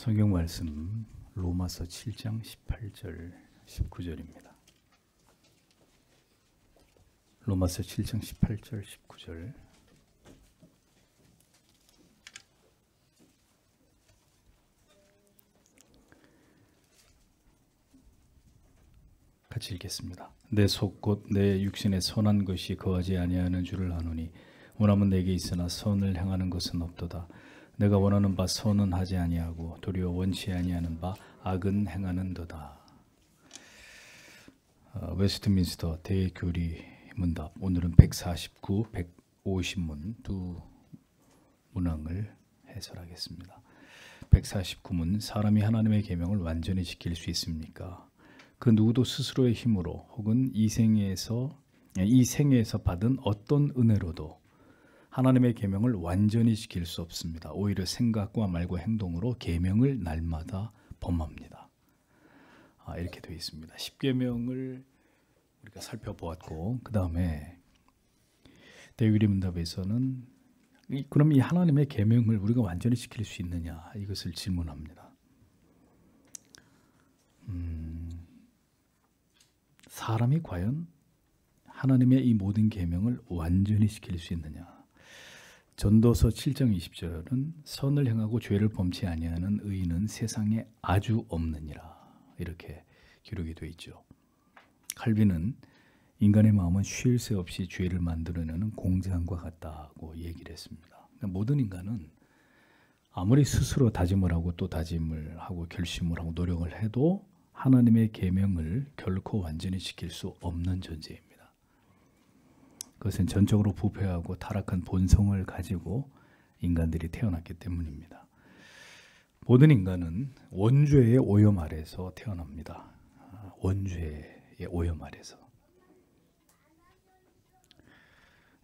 성경 말씀 로마서 7장 18절 19절입니다. 로마서 7장 18절 19절 같이 읽겠습니다. 내 속 곧 내 육신에 선한 것이 거하지 아니하는 줄을 아노니 원함은 내게 있으나 선을 행하는 것은 없도다. 내가 원하는 바 선은 하지 아니하고 도리어 원치 아니하는 바 악은 행하는도다. 웨스트민스터 대교리 문답. 오늘은 149, 150문 두 문항을 해설하겠습니다. 149문. 사람이 하나님의 계명을 완전히 지킬 수 있습니까? 그 누구도 스스로의 힘으로 혹은 이 생에서 받은 어떤 은혜로도 하나님의 계명을 완전히 지킬 수 없습니다. 오히려 생각과 말과 행동으로 계명을 날마다 범합니다. 이렇게 되어 있습니다. 10계명을 우리가 살펴보았고 그 다음에 대교리 문답에서는 그럼 이 하나님의 계명을 우리가 완전히 지킬 수 있느냐 이것을 질문합니다. 사람이 과연 하나님의 이 모든 계명을 완전히 지킬 수 있느냐? 전도서 7장 20절은 선을 행하고 죄를 범치 아니하는 의인은 세상에 아주 없느니라 이렇게 기록이 되어 있죠. 칼빈은 인간의 마음은 쉴 새 없이 죄를 만들어내는 공장과 같다고 얘기를 했습니다. 그러니까 모든 인간은 아무리 스스로 다짐을 하고 또 다짐을 하고 결심을 하고 노력을 해도 하나님의 계명을 결코 완전히 지킬 수 없는 존재입니다. 그것은 전적으로 부패하고 타락한 본성을 가지고 인간들이 태어났기 때문입니다. 모든 인간은 원죄의 오염 아래서 태어납니다. 원죄의 오염 아래서.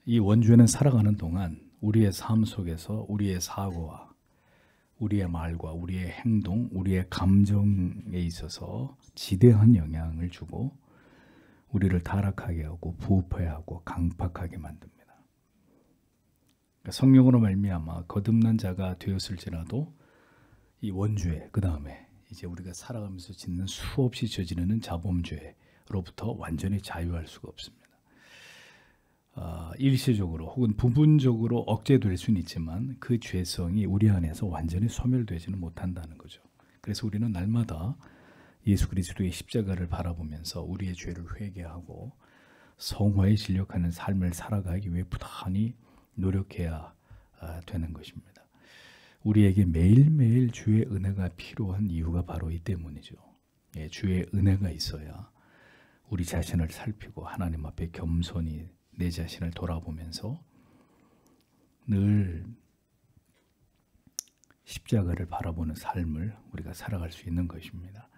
이 원죄는 살아가는 동안 우리의 삶 속에서 우리의 사고와 우리의 말과 우리의 행동, 우리의 감정에 있어서 지대한 영향을 주고 우리를 타락하게 하고 부패하고 강팍하게 만듭니다. 그러니까 성령으로 말미암아 거듭난 자가 되었을지라도 이 원죄, 그 다음에 이제 우리가 살아가면서 짓는 수없이 저지르는 자범죄로부터 완전히 자유할 수가 없습니다. 일시적으로 혹은 부분적으로 억제될 수는 있지만 그 죄성이 우리 안에서 완전히 소멸되지는 못한다는 거죠. 그래서 우리는 날마다 예수 그리스도의 십자가를 바라보면서 우리의 죄를 회개하고 성화에 진력하는 삶을 살아가기 위해 부단히 노력해야 되는 것입니다. 우리에게 매일매일 주의 은혜가 필요한 이유가 바로 이 때문이죠. 주의 은혜가 있어야 우리 자신을 살피고 하나님 앞에 겸손히 내 자신을 돌아보면서 늘 십자가를 바라보는 삶을 우리가 살아갈 수 있는 것입니다.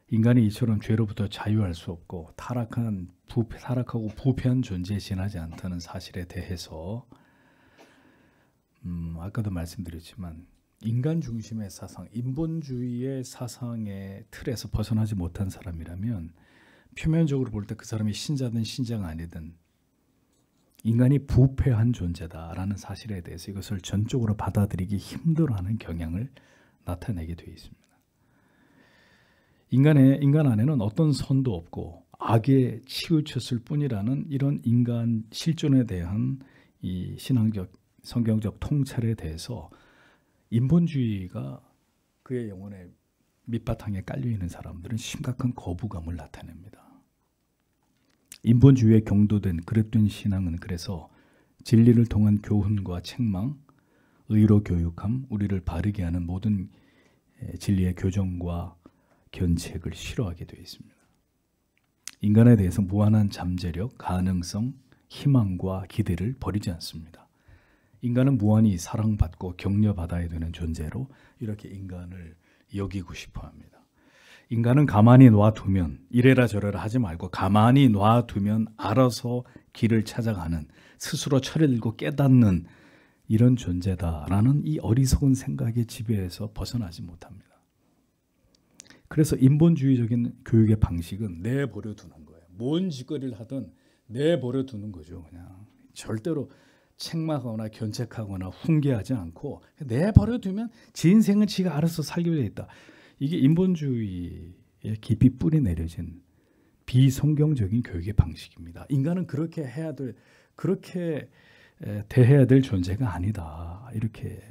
인간이 이처럼 죄로부터 자유할 수 없고 타락하고 부패한 존재에 지나지 않다는 사실에 대해서 아까도 말씀드렸지만 인간 중심의 사상, 인본주의의 사상의 틀에서 벗어나지 못한 사람이라면 표면적으로 볼 때 그 사람이 신자든 신자가 아니든 인간이 부패한 존재다라는 사실에 대해서 이것을 전적으로 받아들이기 힘들어하는 경향을 나타내게 되어 있습니다. 인간 안에는 어떤 선도 없고 악에 치우쳤을 뿐이라는 이런 인간 실존에 대한 이 신앙적, 성경적 통찰에 대해서 인본주의가 그의 영혼의 밑바탕에 깔려있는 사람들은 심각한 거부감을 나타냅니다. 인본주의에 경도된 그릇된 신앙은 그래서 진리를 통한 교훈과 책망, 의로 교육함, 우리를 바르게 하는 모든 진리의 교정과 견책을 싫어하게 되어 있습니다. 인간에 대해서 무한한 잠재력, 가능성, 희망과 기대를 버리지 않습니다. 인간은 무한히 사랑받고 격려받아야 되는 존재로 이렇게 인간을 여기고 싶어합니다. 인간은 가만히 놔두면 이래라 저래라 하지 말고 가만히 놔두면 알아서 길을 찾아가는 스스로 철을 들고 깨닫는 이런 존재다라는 이 어리석은 생각의 지배에서 벗어나지 못합니다. 그래서 인본주의적인 교육의 방식은 내버려 두는 거예요. 뭔 짓거리를 하든 내버려 두는 거죠. 그냥 절대로 책망하거나 견책하거나 훈계하지 않고 내버려 두면 지 인생은 지가 알아서 살기로 돼 있다. 이게 인본주의에 깊이 뿌리 내려진 비성경적인 교육의 방식입니다. 인간은 그렇게 해야 될, 그렇게 대해야 될 존재가 아니다. 이렇게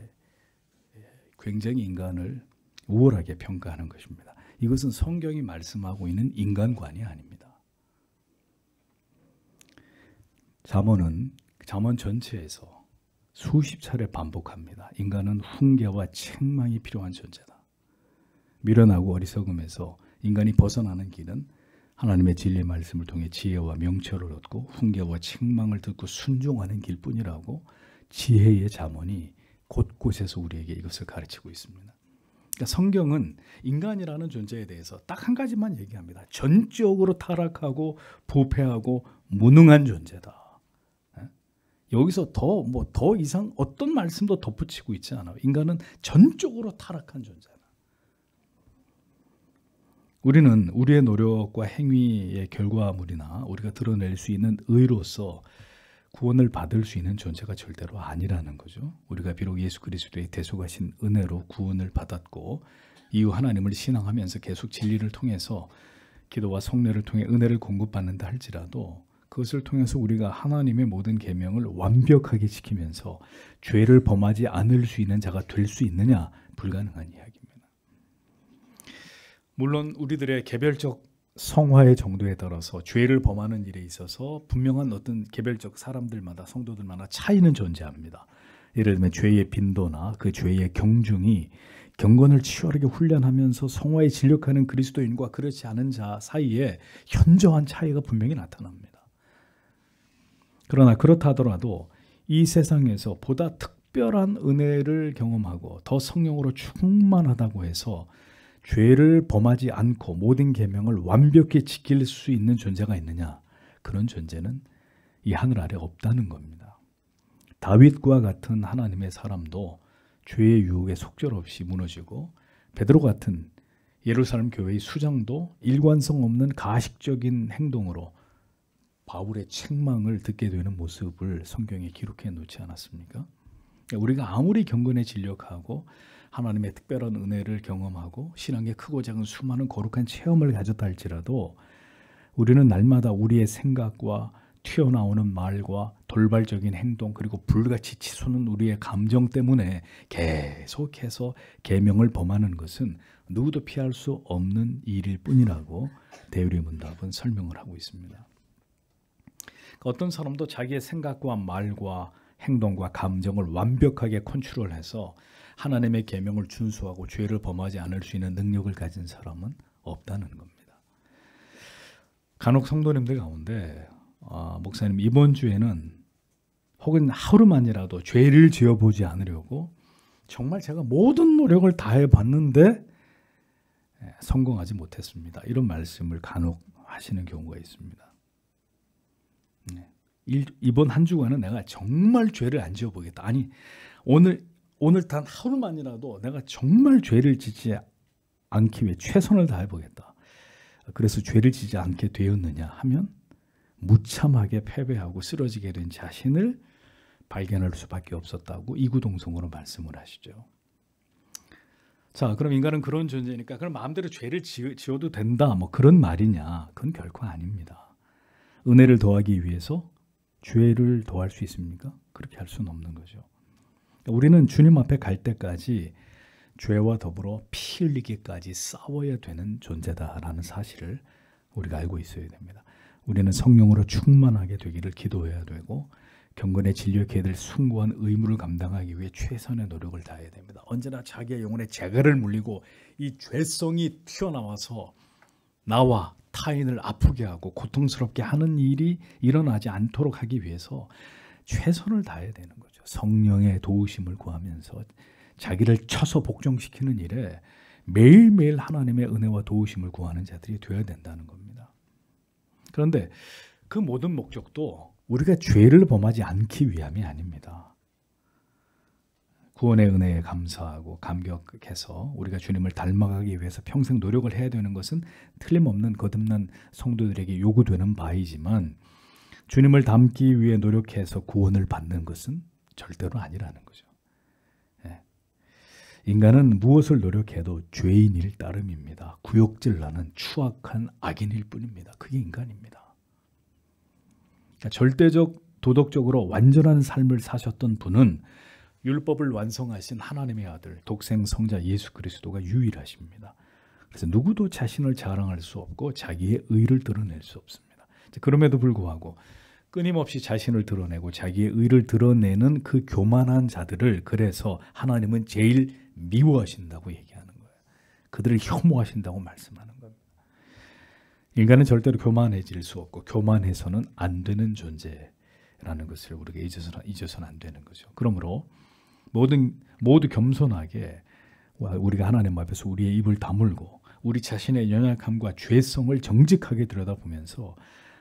굉장히 인간을 우월하게 평가하는 것입니다. 이것은 성경이 말씀하고 있는 인간관이 아닙니다. 잠언은 잠언 전체에서 수십 차례 반복합니다. 인간은 훈계와 책망이 필요한 존재다. 미련하고 어리석음에서 인간이 벗어나는 길은 하나님의 진리의 말씀을 통해 지혜와 명철을 얻고 훈계와 책망을 듣고 순종하는 길뿐이라고 지혜의 잠언이 곳곳에서 우리에게 이것을 가르치고 있습니다. 그러니까 성경은 인간이라는 존재에 대해서 딱 한 가지만 얘기합니다. 전적으로 타락하고 부패하고 무능한 존재다. 여기서 더 이상 어떤 말씀도 덧붙이고 있지 않아요. 인간은 전적으로 타락한 존재다. 우리는 우리의 노력과 행위의 결과물이나 우리가 드러낼 수 있는 의로서 구원을 받을 수 있는 존재가 절대로 아니라는 거죠. 우리가 비록 예수 그리스도의 대속하신 은혜로 구원을 받았고 이후 하나님을 신앙하면서 계속 진리를 통해서 기도와 성례를 통해 은혜를 공급받는다 할지라도 그것을 통해서 우리가 하나님의 모든 계명을 완벽하게 지키면서 죄를 범하지 않을 수 있는 자가 될 수 있느냐? 불가능한 이야기입니다. 물론 우리들의 개별적 성화의 정도에 따라서 죄를 범하는 일에 있어서 분명한 어떤 개별적 사람들마다 성도들마다 차이는 존재합니다. 예를 들면 죄의 빈도나 그 죄의 경중이 경건을 치열하게 훈련하면서 성화에 진력하는 그리스도인과 그렇지 않은 자 사이에 현저한 차이가 분명히 나타납니다. 그러나 그렇다 하더라도 이 세상에서 보다 특별한 은혜를 경험하고 더 성령으로 충만하다고 해서 죄를 범하지 않고 모든 계명을 완벽히 지킬 수 있는 존재가 있느냐? 그런 존재는 이 하늘 아래 없다는 겁니다. 다윗과 같은 하나님의 사람도 죄의 유혹에 속절없이 무너지고 베드로 같은 예루살렘 교회의 수장도 일관성 없는 가식적인 행동으로 바울의 책망을 듣게 되는 모습을 성경에 기록해 놓지 않았습니까? 우리가 아무리 경건에 진력하고 하나님의 특별한 은혜를 경험하고 신앙의 크고 작은 수많은 거룩한 체험을 가졌다 할지라도 우리는 날마다 우리의 생각과 튀어나오는 말과 돌발적인 행동 그리고 불같이 치솟는 우리의 감정 때문에 계속해서 계명을 범하는 것은 누구도 피할 수 없는 일일 뿐이라고 대유리 문답은 설명을 하고 있습니다. 어떤 사람도 자기의 생각과 말과 행동과 감정을 완벽하게 컨트롤해서 하나님의 계명을 준수하고 죄를 범하지 않을 수 있는 능력을 가진 사람은 없다는 겁니다. 간혹 성도님들 가운데 목사님 이번 주에는 혹은 하루만이라도 죄를 지어보지 않으려고 정말 제가 모든 노력을 다해봤는데 성공하지 못했습니다. 이런 말씀을 간혹 하시는 경우가 있습니다. 이번 한 주간은 내가 정말 죄를 안 지어보겠다. 아니 오늘 단 하루만이라도 내가 정말 죄를 짓지 않기 위해 최선을 다해보겠다. 그래서 죄를 짓지 않게 되었느냐 하면 무참하게 패배하고 쓰러지게 된 자신을 발견할 수밖에 없었다고 이구동성으로 말씀을 하시죠. 자, 그럼 인간은 그런 존재니까 그럼 마음대로 죄를 지어도 된다 뭐 그런 말이냐? 그건 결코 아닙니다. 은혜를 더하기 위해서 죄를 더할 수 있습니까? 그렇게 할 수는 없는 거죠. 우리는 주님 앞에 갈 때까지 죄와 더불어 피 흘리기까지 싸워야 되는 존재다라는 사실을 우리가 알고 있어야 됩니다. 우리는 성령으로 충만하게 되기를 기도해야 되고 경건에 진력해야 될 숭고한 의무를 감당하기 위해 최선의 노력을 다해야 됩니다. 언제나 자기의 영혼에 재갈을 물리고 이 죄성이 튀어나와서 나와 타인을 아프게 하고 고통스럽게 하는 일이 일어나지 않도록 하기 위해서 최선을 다해야 되는 거죠. 성령의 도우심을 구하면서 자기를 쳐서 복종시키는 일에 매일매일 하나님의 은혜와 도우심을 구하는 자들이 되어야 된다는 겁니다. 그런데 그 모든 목적도 우리가 죄를 범하지 않기 위함이 아닙니다. 구원의 은혜에 감사하고 감격해서 우리가 주님을 닮아가기 위해서 평생 노력을 해야 되는 것은 틀림없는 거듭난 성도들에게 요구되는 바이지만 주님을 닮기 위해 노력해서 구원을 받는 것은 절대로 아니라는 거죠. 예. 인간은 무엇을 노력해도 죄인일 따름입니다. 구역질 나는 추악한 악인일 뿐입니다. 그게 인간입니다. 그러니까 절대적 도덕적으로 완전한 삶을 사셨던 분은 율법을 완성하신 하나님의 아들 독생 성자 예수 그리스도가 유일하십니다. 그래서 누구도 자신을 자랑할 수 없고 자기의 의를 드러낼 수 없습니다. 그럼에도 불구하고 끊임없이 자신을 드러내고 자기의 의를 드러내는 그 교만한 자들을 그래서 하나님은 제일 미워하신다고 얘기하는 거예요. 그들을 혐오하신다고 말씀하는 겁니다. 인간은 절대로 교만해질 수 없고 교만해서는 안 되는 존재라는 것을 우리가 잊어서는 안 되는 거죠. 그러므로 모두 겸손하게 우리가 하나님 앞에서 우리의 입을 다물고 우리 자신의 연약함과 죄성을 정직하게 들여다보면서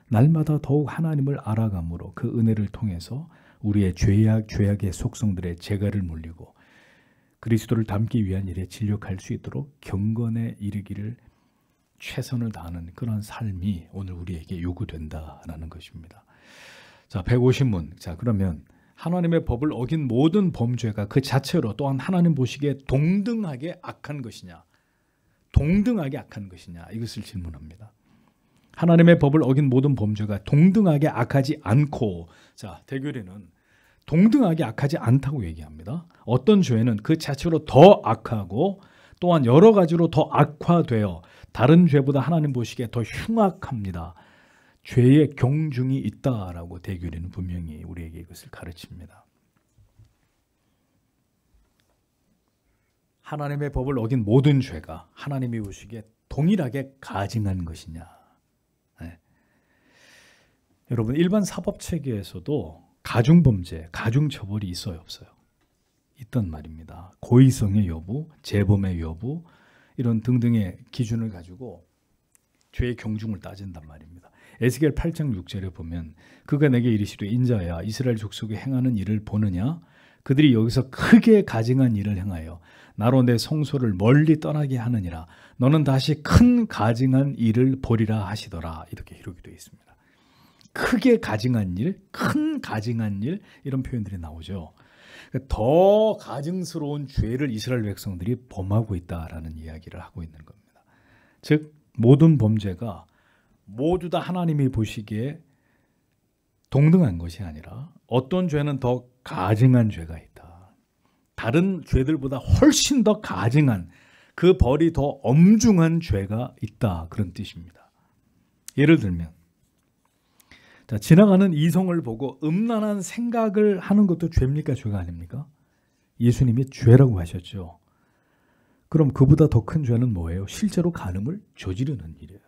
날마다 더욱 하나님을 알아감으로 그 은혜를 통해서 우리의 죄악의 속성들의 재갈을 물리고 그리스도를 닮기 위한 일에 진력할 수 있도록 경건에 이르기를 최선을 다하는 그런 삶이 오늘 우리에게 요구된다라는 것입니다. 자, 150문. 자, 그러면 하나님의 법을 어긴 모든 범죄가 그 자체로 또한 하나님 보시기에 동등하게 악한 것이냐? 동등하게 악한 것이냐? 이것을 질문합니다. 하나님의 법을 어긴 모든 범죄가 동등하게 악하지 않고, 자, 대결에는 동등하게 악하지 않다고 얘기합니다. 어떤 죄는 그 자체로 더 악하고 또한 여러 가지로 더 악화되어 다른 죄보다 하나님 보시기에 더 흉악합니다. 죄의 경중이 있다라고 대결에는 분명히 우리에게 이것을 가르칩니다. 하나님의 법을 어긴 모든 죄가 하나님이 보시기에 동일하게 가증한 것이냐? 네. 여러분, 일반 사법 체계에서도 가중범죄, 가중처벌이 있어요, 없어요? 있단 말입니다. 고의성의 여부, 재범의 여부 이런 등등의 기준을 가지고 죄의 경중을 따진단 말입니다. 에스겔 8장 6절에 보면 그가 내게 이르시되 인자야 이스라엘 족속이 행하는 일을 보느냐? 그들이 여기서 크게 가증한 일을 행하여 나로 내 성소를 멀리 떠나게 하느니라. 너는 다시 큰 가증한 일을 보리라 하시더라. 이렇게 기록이 되어 있습니다. 크게 가증한 일, 큰 가증한 일 이런 표현들이 나오죠. 더 가증스러운 죄를 이스라엘 백성들이 범하고 있다라는 이야기를 하고 있는 겁니다. 즉 모든 범죄가 모두 다 하나님이 보시기에 동등한 것이 아니라 어떤 죄는 더 가증한 죄가 있다. 다른 죄들보다 훨씬 더 가증한 그 벌이 더 엄중한 죄가 있다. 그런 뜻입니다. 예를 들면 자, 지나가는 이성을 보고 음란한 생각을 하는 것도 죄입니까? 죄가 아닙니까? 예수님이 죄라고 하셨죠. 그럼 그보다 더 큰 죄는 뭐예요? 실제로 간음을 저지르는 일이에요.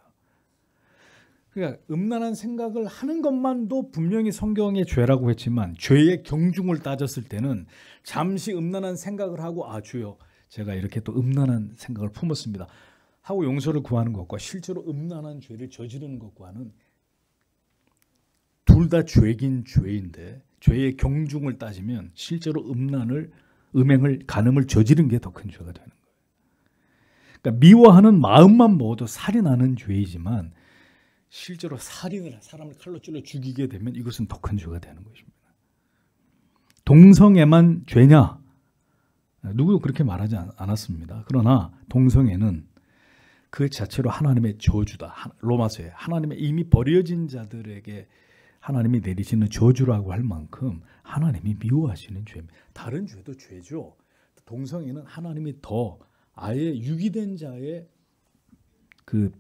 그러니까 음란한 생각을 하는 것만도 분명히 성경의 죄라고 했지만 죄의 경중을 따졌을 때는 잠시 음란한 생각을 하고 아 주여 제가 이렇게 또 음란한 생각을 품었습니다 하고 용서를 구하는 것과 실제로 음란한 죄를 저지르는 것과는 둘 다 죄긴 죄인데 죄의 경중을 따지면 실제로 음행을 간음을 저지른 게 더 큰 죄가 되는 거예요. 그러니까 미워하는 마음만 먹어도 살인하는 죄이지만 실제로 살인을 사람을 칼로 찔러 죽이게 되면 이것은 더 큰 죄가 되는 것입니다. 동성애만 죄냐? 누구도 그렇게 말하지 않았습니다. 그러나 동성애는 그 자체로 하나님의 저주다. 로마서에 하나님의 이미 버려진 자들에게 하나님이 내리시는 저주라고 할 만큼 하나님이 미워하시는 죄입니다. 다른 죄도 죄죠. 동성애는 하나님이 더 아예 유기된 자의 그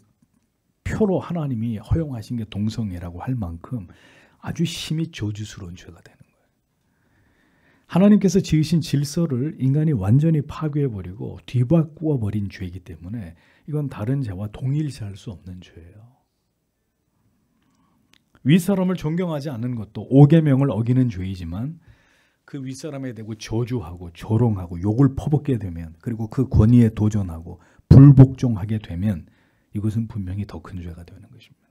표로 하나님이 허용하신 게 동성애라고 할 만큼 아주 심히 저주스러운 죄가 되는 거예요. 하나님께서 지으신 질서를 인간이 완전히 파괴해버리고 뒤바꾸어버린 죄이기 때문에 이건 다른 죄와 동일시할 수 없는 죄예요. 윗사람을 존경하지 않는 것도 5계명을 어기는 죄이지만 그 윗사람에 대고 저주하고 조롱하고 욕을 퍼붓게 되면 그리고 그 권위에 도전하고 불복종하게 되면 이것은 분명히 더 큰 죄가 되는 것입니다.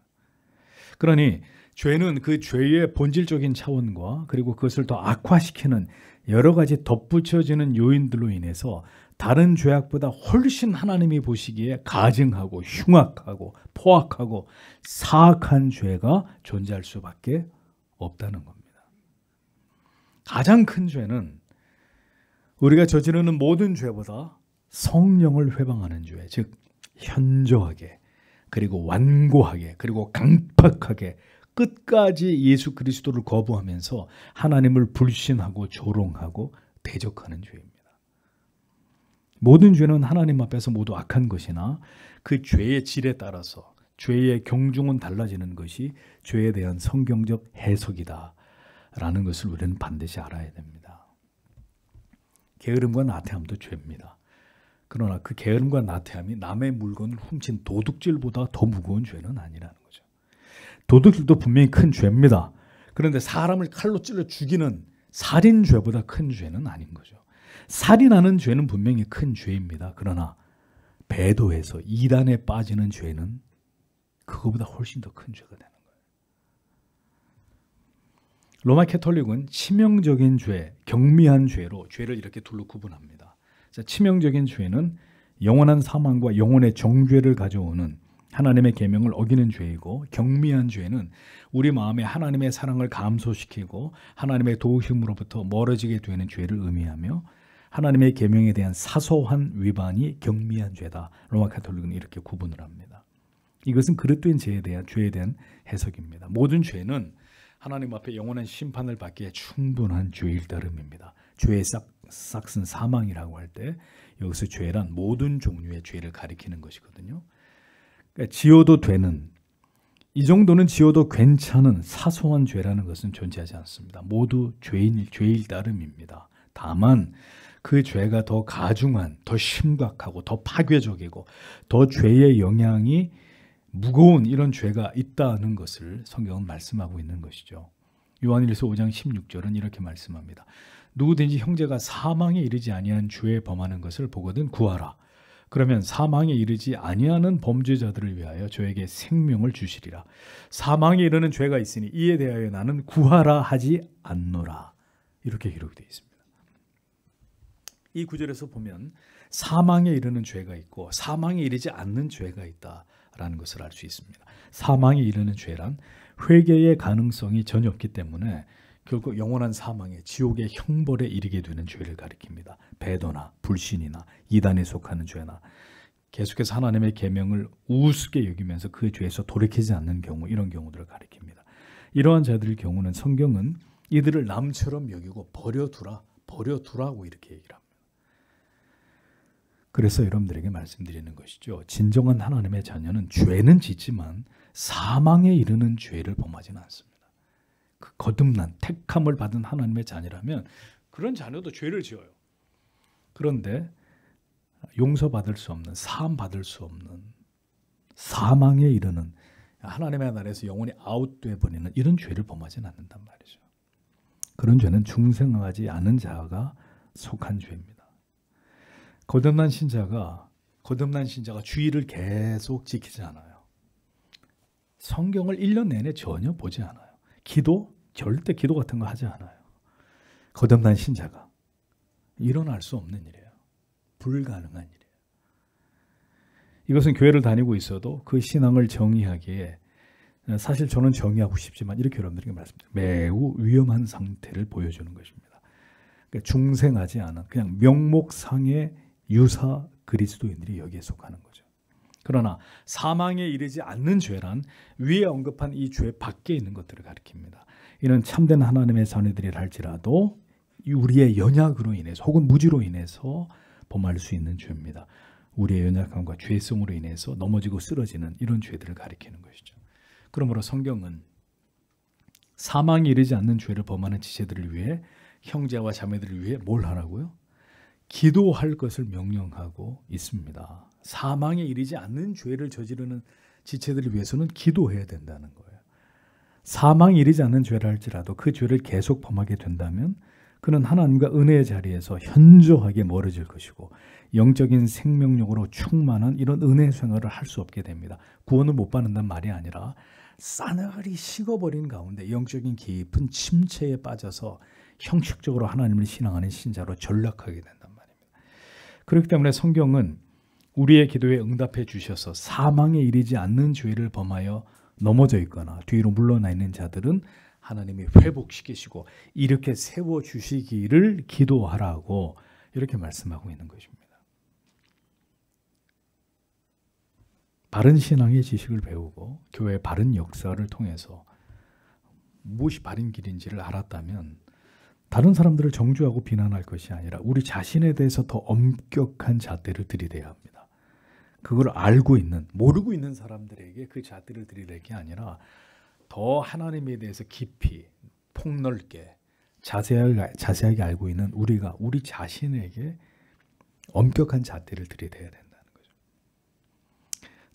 그러니 죄는 그 죄의 본질적인 차원과 그리고 그것을 더 악화시키는 여러 가지 덧붙여지는 요인들로 인해서 다른 죄악보다 훨씬 하나님이 보시기에 가증하고 흉악하고 포악하고 사악한 죄가 존재할 수밖에 없다는 겁니다. 가장 큰 죄는 우리가 저지르는 모든 죄보다 성령을 회방하는 죄, 즉 현저하게 그리고 완고하게 그리고 강팍하게 끝까지 예수 그리스도를 거부하면서 하나님을 불신하고 조롱하고 대적하는 죄입니다. 모든 죄는 하나님 앞에서 모두 악한 것이나 그 죄의 질에 따라서 죄의 경중은 달라지는 것이 죄에 대한 성경적 해석이다 라는 것을 우리는 반드시 알아야 됩니다. 게으름과 나태함도 죄입니다. 그러나 그 게으름과 나태함이 남의 물건을 훔친 도둑질보다 더 무거운 죄는 아니라는 거죠. 도둑질도 분명히 큰 죄입니다. 그런데 사람을 칼로 찔러 죽이는 살인죄보다 큰 죄는 아닌 거죠. 살인하는 죄는 분명히 큰 죄입니다. 그러나 배도해서 이단에 빠지는 죄는 그거보다 훨씬 더 큰 죄가 되는 거예요. 로마 캐톨릭은 치명적인 죄, 경미한 죄로 죄를 이렇게 둘로 구분합니다. 자, 치명적인 죄는 영원한 사망과 영혼의 정죄를 가져오는 하나님의 계명을 어기는 죄이고, 경미한 죄는 우리 마음에 하나님의 사랑을 감소시키고 하나님의 도우심으로부터 멀어지게 되는 죄를 의미하며, 하나님의 계명에 대한 사소한 위반이 경미한 죄다. 로마 카톨릭은 이렇게 구분을 합니다. 이것은 그릇된 죄에 대한 해석입니다. 모든 죄는 하나님 앞에 영원한 심판을 받기에 충분한 죄일 따름입니다. 죄의 싹슨 사망이라고 할 때 여기서 죄란 모든 종류의 죄를 가리키는 것이거든요. 그러니까 지어도 되는, 이 정도는 지어도 괜찮은 사소한 죄라는 것은 존재하지 않습니다. 모두 죄일 따름입니다. 다만 그 죄가 더 가중한, 더 심각하고 더 파괴적이고 더 죄의 영향이 무거운 이런 죄가 있다는 것을 성경은 말씀하고 있는 것이죠. 요한일서 5장 16절은 이렇게 말씀합니다. 누구든지 형제가 사망에 이르지 아니한 죄에 범하는 것을 보거든 구하라. 그러면 사망에 이르지 아니하는 범죄자들을 위하여 저에게 생명을 주시리라. 사망에 이르는 죄가 있으니 이에 대하여 나는 구하라 하지 않노라. 이렇게 기록되어 있습니다. 이 구절에서 보면 사망에 이르는 죄가 있고 사망에 이르지 않는 죄가 있다라는 것을 알 수 있습니다. 사망에 이르는 죄란 회개의 가능성이 전혀 없기 때문에 결국 영원한 사망에, 지옥의 형벌에 이르게 되는 죄를 가리킵니다. 배도나 불신이나 이단에 속하는 죄나 계속해서 하나님의 계명을 우습게 여기면서 그 죄에서 돌이키지 않는 경우, 이런 경우들을 가리킵니다. 이러한 자들의 경우는 성경은 이들을 남처럼 여기고 버려두라고 이렇게 얘기를 합니다. 그래서 여러분들에게 말씀드리는 것이죠. 진정한 하나님의 자녀는 죄는 짓지만 사망에 이르는 죄를 범하지는 않습니다. 그 거듭난 택함을 받은 하나님의 자녀라면 그런 자녀도 죄를 지어요. 그런데 용서받을 수 없는, 사함받을 수 없는, 사망에 이르는, 하나님의 나라에서 영원히 아웃돼 버리는 이런 죄를 범하지는 않는단 말이죠. 그런 죄는 중생하지 않은 자가 속한 죄입니다. 거듭난 신자가 주의를 계속 지키지 않아요. 성경을 1년 내내 전혀 보지 않아요. 절대 기도 같은 거 하지 않아요. 거듭난 신자가 일어날 수 없는 일이에요. 불가능한 일이에요. 이것은 교회를 다니고 있어도 그 신앙을 정의하기에, 사실 저는 정의하고 싶지만 이렇게 여러분들에게 말씀드려요. 매우 위험한 상태를 보여주는 것입니다. 그러니까 중생하지 않은 그냥 명목상의 유사 그리스도인들이 여기에 속하는 거죠. 그러나 사망에 이르지 않는 죄란 위에 언급한 이 죄 밖에 있는 것들을 가리킵니다. 이는 참된 하나님의 자녀들이라 할지라도 우리의 연약으로 인해서 혹은 무지로 인해서 범할 수 있는 죄입니다. 우리의 연약함과 죄성으로 인해서 넘어지고 쓰러지는 이런 죄들을 가리키는 것이죠. 그러므로 성경은 사망에 이르지 않는 죄를 범하는 지체들을 위해, 형제와 자매들을 위해 뭘 하라고요? 기도할 것을 명령하고 있습니다. 사망에 이르지 않는 죄를 저지르는 지체들을 위해서는 기도해야 된다는 거예요. 사망에 이르지 않는 죄를 할지라도 그 죄를 계속 범하게 된다면 그는 하나님과 은혜의 자리에서 현저하게 멀어질 것이고 영적인 생명력으로 충만한 이런 은혜 생활을 할 수 없게 됩니다. 구원을 못 받는다는 말이 아니라 싸늘히 식어버린 가운데 영적인 깊은 침체에 빠져서 형식적으로 하나님을 신앙하는 신자로 전락하게 된단 말입니다. 그렇기 때문에 성경은 우리의 기도에 응답해 주셔서 사망에 이르지 않는 죄를 범하여 넘어져 있거나 뒤로 물러나 있는 자들은 하나님이 회복시키시고 이렇게 세워주시기를 기도하라고 이렇게 말씀하고 있는 것입니다. 바른 신앙의 지식을 배우고 교회의 바른 역사를 통해서 무엇이 바른 길인지를 알았다면 다른 사람들을 정죄하고 비난할 것이 아니라 우리 자신에 대해서 더 엄격한 잣대를 들이대야 합니다. 그걸 알고 있는, 모르고 있는 사람들에게 그 잣대를 들이댈 게 아니라 더 하나님에 대해서 깊이, 폭넓게, 자세하게 알고 있는 우리가 우리 자신에게 엄격한 잣대를 들이대야 된다는 거죠.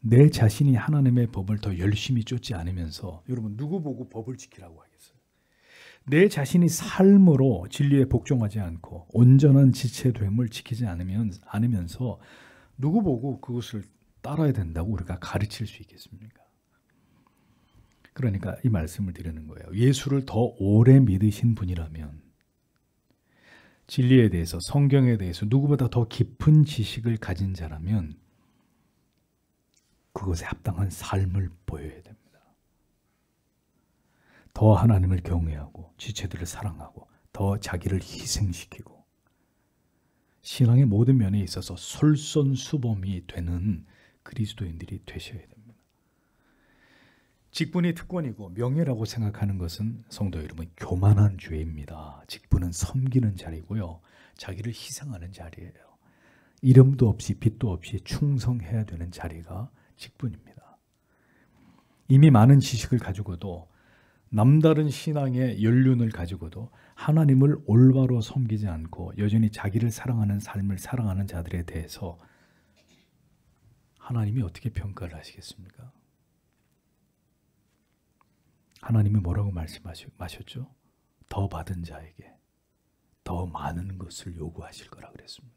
내 자신이 하나님의 법을 더 열심히 쫓지 않으면서 여러분 누구 보고 법을 지키라고 하겠어요? 내 자신이 삶으로 진리에 복종하지 않고 온전한 지체됨을 지키지 않으면서 누구 보고 그것을 따라야 된다고 우리가 가르칠 수 있겠습니까? 그러니까 이 말씀을 드리는 거예요. 예수를 더 오래 믿으신 분이라면 진리에 대해서, 성경에 대해서 누구보다 더 깊은 지식을 가진 자라면 그것에 합당한 삶을 보여야 됩니다. 더 하나님을 경외하고 지체들을 사랑하고 더 자기를 희생시키고 신앙의 모든 면에 있어서 솔선수범이 되는 그리스도인들이 되셔야 됩니다. 직분이 특권이고 명예라고 생각하는 것은 성도 여러분 교만한 죄입니다. 직분은 섬기는 자리고요. 자기를 희생하는 자리예요. 이름도 없이 빛도 없이 충성해야 되는 자리가 직분입니다. 이미 많은 지식을 가지고도 남다른 신앙의 연륜을 가지고도 하나님을 올바로 섬기지 않고 여전히 자기를 사랑하는 삶을 살아가는 자들에 대해서 하나님이 어떻게 평가를 하시겠습니까? 하나님이 뭐라고 말씀하셨죠? 더 받은 자에게 더 많은 것을 요구하실 거라 그랬습니다.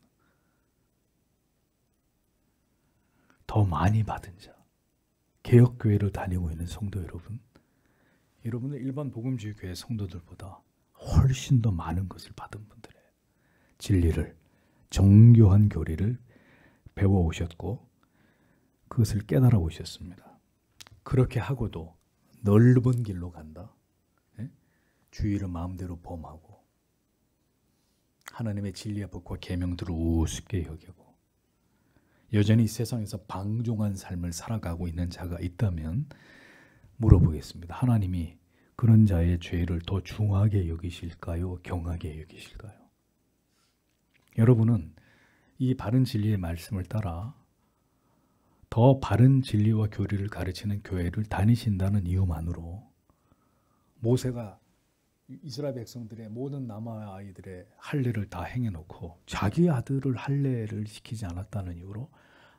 더 많이 받은 자, 개혁교회를 다니고 있는 성도 여러분, 여러분은 일반 복음주의 교회 성도들보다 훨씬 더 많은 것을 받은 분들이에요. 진리를, 정교한 교리를 배워오셨고 그것을 깨달아 오셨습니다. 그렇게 하고도 넓은 길로 간다. 주의를 마음대로 범하고 하나님의 진리의 법과 계명들을 우습게 여기고 여전히 세상에서 방종한 삶을 살아가고 있는 자가 있다면 물어보겠습니다. 하나님이 그런 자의 죄를 더 중하게 여기실까요? 경하게 여기실까요? 여러분은 이 바른 진리의 말씀을 따라 더 바른 진리와 교리를 가르치는 교회를 다니신다는 이유만으로 모세가 이스라엘 백성들의 모든 남아 아이들의 할례를 다 행해놓고 자기 아들을 할례를 시키지 않았다는 이유로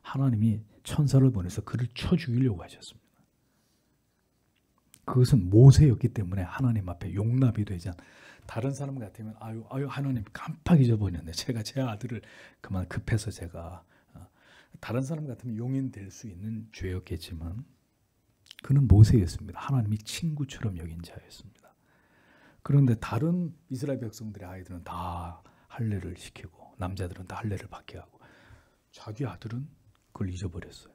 하나님이 천사를 보내서 그를 쳐 죽이려고 하셨습니다. 그것은 모세였기 때문에 하나님 앞에 용납이 되지 않아. 다른 사람 같으면 아유 하나님 깜빡 잊어버렸네. 제가 제 아들을 그만 급해서 제가 다른 사람 같으면 용인될 수 있는 죄였겠지만 그는 모세였습니다. 하나님이 친구처럼 여긴 자였습니다. 그런데 다른 이스라엘 백성들의 아이들은 다 할례를 시키고 남자들은 다 할례를 받게 하고 자기 아들은 그걸 잊어버렸어요.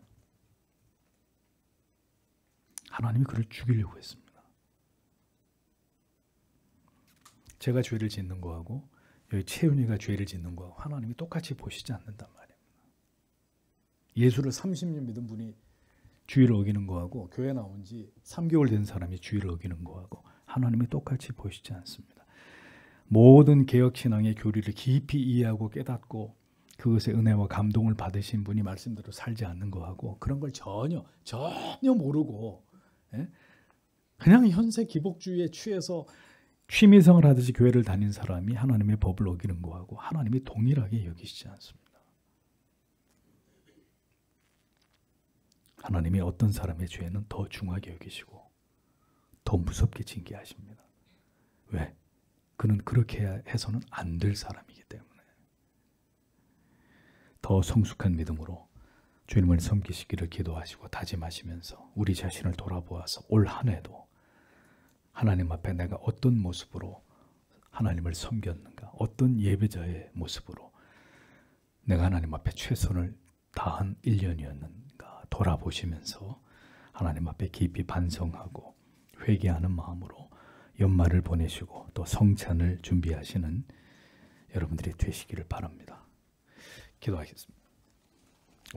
하나님이 그를 죽이려고 했습니다. 제가 죄를 짓는 거하고 여기 채윤이가 죄를 짓는 거하고 하나님이 똑같이 보시지 않는단 말입니다. 예수를 30년 믿은 분이 주의를 어기는 거하고 교회 나온 지 3개월 된 사람이 주의를 어기는 거하고 하나님이 똑같이 보시지 않습니다. 모든 개혁신앙의 교리를 깊이 이해하고 깨닫고 그것의 은혜와 감동을 받으신 분이 말씀대로 살지 않는 거하고 그런 걸 전혀 모르고 그냥 현세 기복주의에 취해서 취미생활 하듯이 교회를 다닌 사람이 하나님의 법을 어기는 거하고 하나님이 동일하게 여기시지 않습니다. 하나님이 어떤 사람의 죄는 더 중하게 여기시고 더 무섭게 징계하십니다. 왜? 그는 그렇게 해서는 안 될 사람이기 때문에. 더 성숙한 믿음으로 주님을 섬기시기를 기도하시고 다짐하시면서 우리 자신을 돌아보아서 올 한 해도 하나님 앞에 내가 어떤 모습으로 하나님을 섬겼는가, 어떤 예배자의 모습으로 내가 하나님 앞에 최선을 다한 1년이었는가 돌아보시면서 하나님 앞에 깊이 반성하고 회개하는 마음으로 연말을 보내시고 또 성찬을 준비하시는 여러분들이 되시기를 바랍니다. 기도하겠습니다.